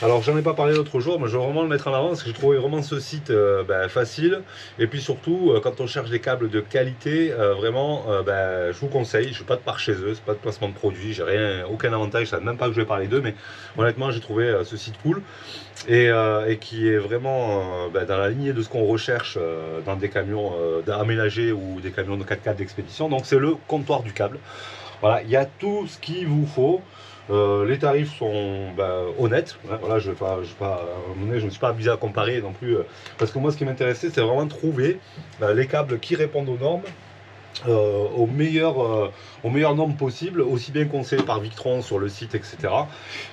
Alors j'en ai pas parlé l'autre jour, mais je veux vraiment le mettre en avant parce que j'ai trouvé vraiment ce site facile. Et puis surtout, quand on cherche des câbles de qualité, vraiment, je vous conseille. Je ne vais pas de part chez eux, c'est pas de placement de produit, j'ai rien, aucun avantage, je ne savais même pas que je vais parler d'eux, mais honnêtement j'ai trouvé ce site cool et qui est vraiment dans la lignée de ce qu'on recherche dans des camions aménagés ou des camions de 4x4 d'expédition. Donc c'est le comptoir du câble. Voilà, il y a tout ce qu'il vous faut. Les tarifs sont honnêtes. Hein, voilà, je ne me suis pas amusé à comparer non plus. Parce que moi, ce qui m'intéressait, c'est vraiment de trouver les câbles qui répondent aux normes. Aux meilleures normes possibles, aussi bien conseillées par Victron sur le site, etc.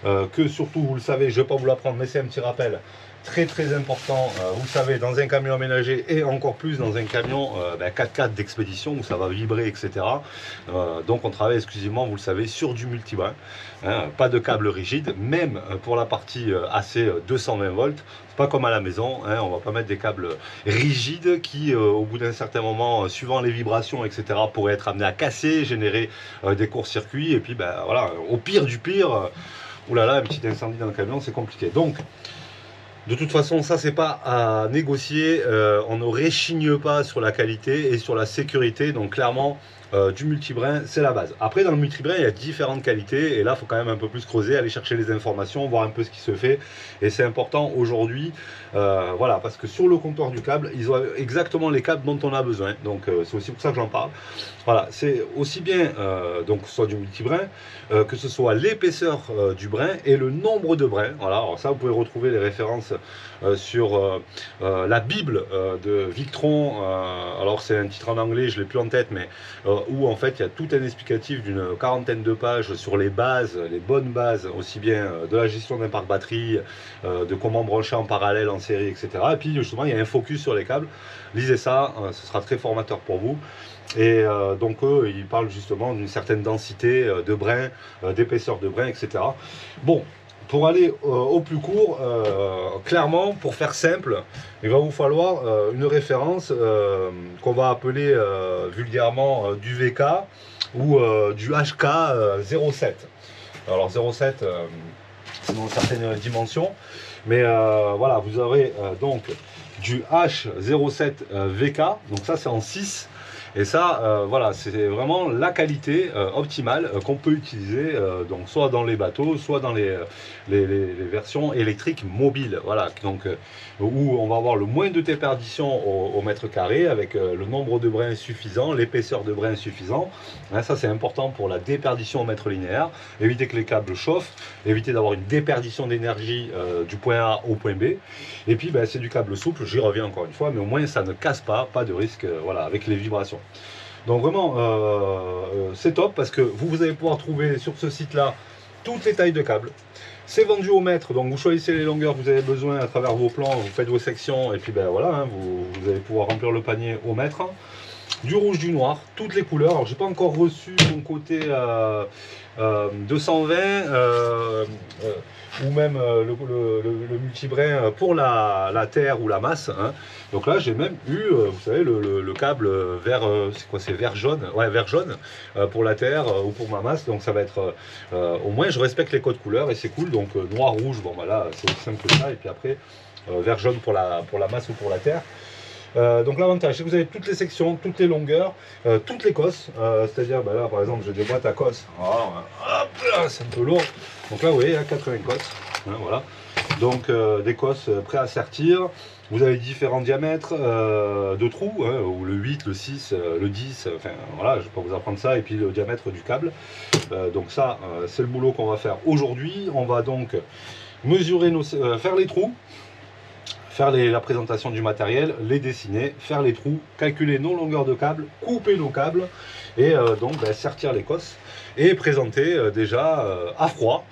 Que surtout, vous le savez, je ne vais pas vous l'apprendre, mais c'est un petit rappel très très important, vous savez, dans un camion aménagé et encore plus dans un camion 4x4 d'expédition où ça va vibrer, etc. Donc on travaille exclusivement, vous le savez, sur du multibrin, hein, pas de câble rigide, même pour la partie AC 220 volts. C'est pas comme à la maison, hein, on va pas mettre des câbles rigides qui, au bout d'un certain moment, suivant les vibrations, etc., pourraient être amenés à casser, générer des courts-circuits, et puis voilà, au pire du pire, oulala, un petit incendie dans le camion, c'est compliqué. Donc, de toute façon, ça, c'est pas à négocier. On ne réchigne pas sur la qualité et sur la sécurité. Donc, clairement, du multibrin, c'est la base. Après, dans le multibrin, il y a différentes qualités. Et là, il faut quand même un peu plus creuser, aller chercher les informations, voir un peu ce qui se fait. Et c'est important aujourd'hui, voilà, parce que sur le comptoir du câble, ils ont exactement les câbles dont on a besoin. Donc, c'est aussi pour ça que j'en parle. Voilà, c'est aussi bien, donc, soit du multibrin, que ce soit l'épaisseur du brin et le nombre de brins. Voilà, alors ça, vous pouvez retrouver les références sur la Bible de Victron. Alors, c'est un titre en anglais, je ne l'ai plus en tête, mais où en fait, il y a tout un explicatif d'une quarantaine de pages sur les bases, les bonnes bases, aussi bien de la gestion d'un parc batterie, de comment brancher en parallèle, en série, etc. Et puis, justement, il y a un focus sur les câbles. Lisez ça, ce sera très formateur pour vous. Et donc eux, ils parlent justement d'une certaine densité de brins, d'épaisseur de brins, etc. Bon, pour aller au plus court, clairement, pour faire simple, il va vous falloir une référence qu'on va appeler vulgairement du VK ou du HK 07. Alors 07, c'est dans certaines dimensions, mais voilà, vous aurez donc du H07 VK, donc ça c'est en 6. Et ça, voilà, c'est vraiment la qualité optimale qu'on peut utiliser, donc soit dans les bateaux, soit dans les versions électriques mobiles, voilà, donc où on va avoir le moins de déperdition au mètre carré, avec le nombre de brins suffisant, l'épaisseur de brins suffisant. Hein, ça, c'est important pour la déperdition au mètre linéaire, éviter que les câbles chauffent, éviter d'avoir une déperdition d'énergie du point A au point B. Et puis, c'est du câble souple, j'y reviens encore une fois, mais au moins ça ne casse pas de risque, voilà, avec les vibrations. Donc vraiment, c'est top parce que vous allez pouvoir trouver sur ce site-là toutes les tailles de câbles. C'est vendu au mètre, donc vous choisissez les longueurs que vous avez besoin à travers vos plans, vous faites vos sections et puis voilà, hein, vous allez pouvoir remplir le panier au mètre. Du rouge, du noir, toutes les couleurs. Alors j'ai pas encore reçu mon côté 220 ou même le multibrin pour la terre ou la masse. Hein. Donc là j'ai même eu, vous savez, le câble vert, c'est quoi, c'est vert jaune, ouais, vert jaune pour la terre ou pour ma masse. Donc ça va être, au moins je respecte les codes couleurs et c'est cool. Donc noir, rouge, bon là c'est aussi simple que ça. Et puis après vert jaune pour la masse ou pour la terre. Donc l'avantage, c'est que vous avez toutes les sections, toutes les longueurs, toutes les cosses. C'est-à-dire, là par exemple, j'ai des boîtes à cosses. C'est un peu lourd. Donc là, vous voyez, 80 cosses. Hein, voilà. Donc des cosses prêts à sertir. Vous avez différents diamètres de trous, hein, ou le 8, le 6, le 10. Enfin voilà, je ne vais pas vous apprendre ça. Et puis le diamètre du câble. Donc ça, c'est le boulot qu'on va faire aujourd'hui. On va donc mesurer faire les trous. Faire la présentation du matériel, les dessiner, faire les trous, calculer nos longueurs de câble, couper nos câbles et donc sertir les cosses et présenter déjà à froid,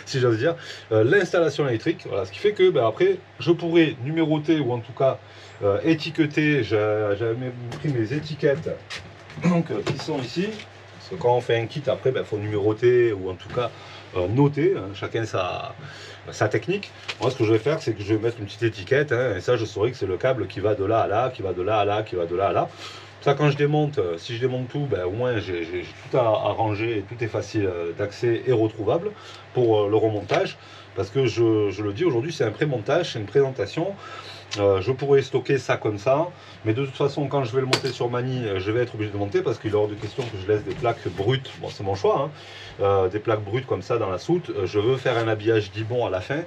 si j'ose dire, l'installation électrique. Voilà, ce qui fait que après je pourrais numéroter ou en tout cas étiqueter. J'avais pris mes étiquettes donc, qui sont ici. Parce que quand on fait un kit, après, il faut numéroter ou en tout cas noter, hein, chacun sa technique. Moi, ce que je vais faire, c'est que je vais mettre une petite étiquette, hein, et ça, je saurai que c'est le câble qui va de là à là, qui va de là à là, qui va de là à là. Ça, quand je démonte, si je démonte tout, au moins j'ai tout à ranger et tout est facile d'accès et retrouvable pour le remontage. Parce que je le dis aujourd'hui, c'est un pré-montage, c'est une présentation. Je pourrais stocker ça comme ça, mais de toute façon, quand je vais le monter sur Mani, je vais être obligé de monter parce qu'il est hors de question que je laisse des plaques brutes. Bon, c'est mon choix, hein. Des plaques brutes comme ça dans la soute. Je veux faire un habillage Dibond à la fin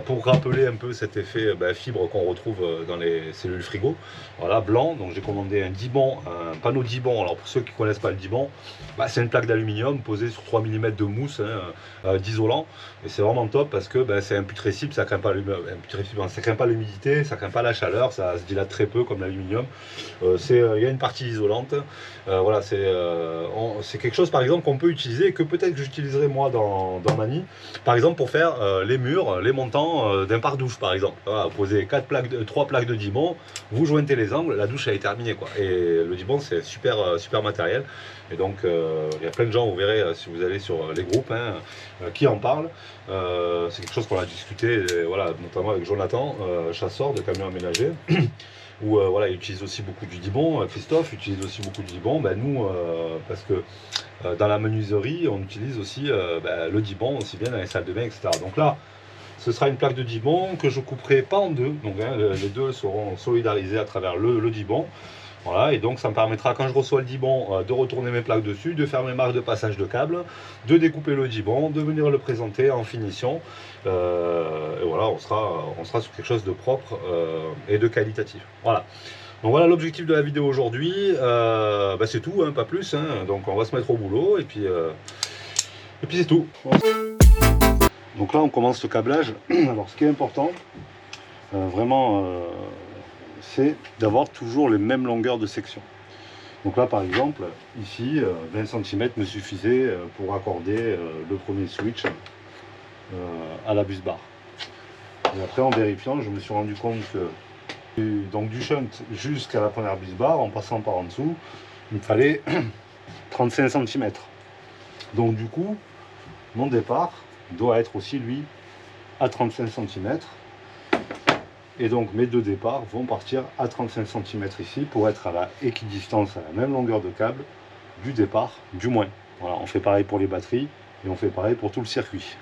pour rappeler un peu cet effet fibre qu'on retrouve dans les cellules frigo. Voilà, blanc. Donc j'ai commandé un Dibond, un panneau Dibond. Alors pour ceux qui ne connaissent pas le Dibond, c'est une plaque d'aluminium posée sur 3 mm de mousse, hein, d'isolant. Et c'est vraiment top parce que c'est imputrescible, ça craint pas l'humidité, ça craint pas la chaleur, ça se dilate très peu comme l'aluminium. Il y a une partie isolante. Voilà, c'est quelque chose par exemple qu'on peut utiliser et que peut-être que j'utiliserai moi dans Mani, par exemple pour faire les murs, les montants d'un pare-douche par exemple. Voilà, vous posez 3 plaques de Dibond, vous jointez les angles, la douche elle est terminée quoi. Et le Dibond c'est super matériel. Et donc il y a plein de gens, vous verrez si vous allez sur les groupes, hein, qui en parlent. C'est quelque chose qu'on a discuté, voilà, notamment avec Jonathan, chasseur de camions aménagés, où voilà, il utilise aussi beaucoup du Dibond. Christophe utilise aussi beaucoup du Dibond. Nous, parce que dans la menuiserie, on utilise aussi le Dibond, aussi bien dans les salles de bain, etc. Donc là, ce sera une plaque de Dibond que je couperai pas en deux. Donc les deux seront solidarisés à travers le Dibond. Voilà, et donc ça me permettra quand je reçois le Dibond de retourner mes plaques dessus, de faire mes marques de passage de câble, de découper le Dibond, de venir le présenter en finition. Et voilà, on sera sur quelque chose de propre et de qualitatif. Voilà. Donc voilà l'objectif de la vidéo aujourd'hui. C'est tout, hein, pas plus. Hein. Donc on va se mettre au boulot et puis c'est tout. Donc là on commence le câblage. Alors ce qui est important, vraiment, c'est d'avoir toujours les mêmes longueurs de section. Donc là par exemple, ici 20 cm me suffisait pour accorder le premier switch à la bus bar. Et après en vérifiant, je me suis rendu compte que donc du shunt jusqu'à la première bus bar, en passant par en dessous, il me fallait 35 cm. Donc du coup, mon départ doit être aussi lui à 35 cm. Et donc mes deux départs vont partir à 35 cm ici pour être à la équidistance, à la même longueur de câble du départ du moins. Voilà, on fait pareil pour les batteries et on fait pareil pour tout le circuit.